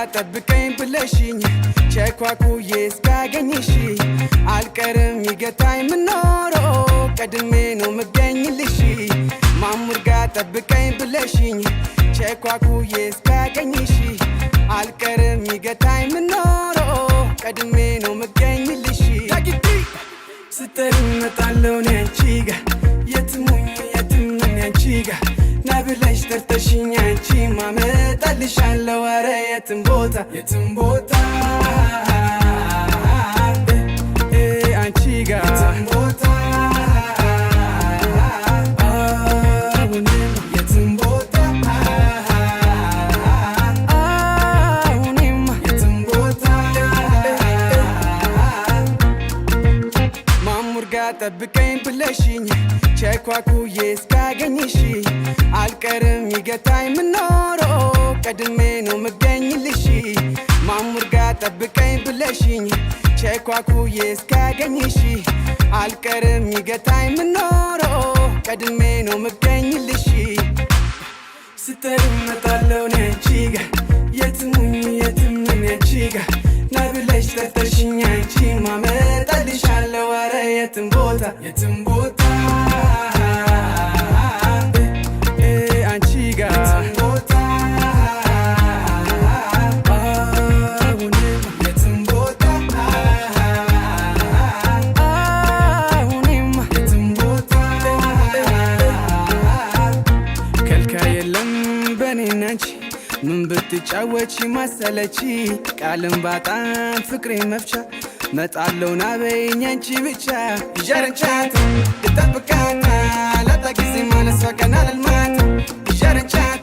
ጠብቀኝ ብለሽኝ ቸኳኩዬ እስካገኝሽ አልቀርም ይገታኝ ምኖረው ቀድሜ ነው መገኝልሽ ማሙር ጋር ጠብቀኝ ብለሽኝ ቸኳኩዬ እስካገኝሽ አልቀርም ይገታኝ ምኖረው ቀድሜ ነው መገኝልሽ ስትጠሪኝ እመጣለሁ እኔ አንቺ ጋር የትም ነኝ አንቺ ጋር ና ብለሽ ጠርተሽኝ አንቺ ማመጣልሻለሁ ኧረ የትም ቦታ አንቺ ጋር የትም ቦታ የትም ቦታ የትም ቦታ ማሙር ጋር ጠብቀኝ ብለሽኝ ቸኳኩዬ እስካገኝሽ አልቀርም ይገታኝ ምኖረው ቀድሜ ነው መገኝልሽ ማሙር ጋር ጠብቀኝ ብለሽኝ ቸኳኩዬ እስካገኝሽ አልቀርም ይገታኝ ምኖረው ቀድሜ ነው መገኝልሽ ስትጠሪኝ እመጣለሁ እኔ አንቺ ጋር የትም ነኝ አንቺ ጋር ና ብለሽ ጠርተሽኝ አንቺ ማመጣልሻለሁ ኧረ የትም ቦታ አንቺ ጋር የትም ቦታ የትም ቦታ የትም ቦታ ከልካይ የለም በኔና አንቺ ምን ብትጫወቺ ማሰለቺ ቃልም ባጣም ፍቅሬ መፍቻ መጣለው ና በይኝ አንቺ ብቻ ይዣረንቻት ልጠብቃት ላጣ ጊዜ ማለሷ ቀና ልልማት ይዣረንቻት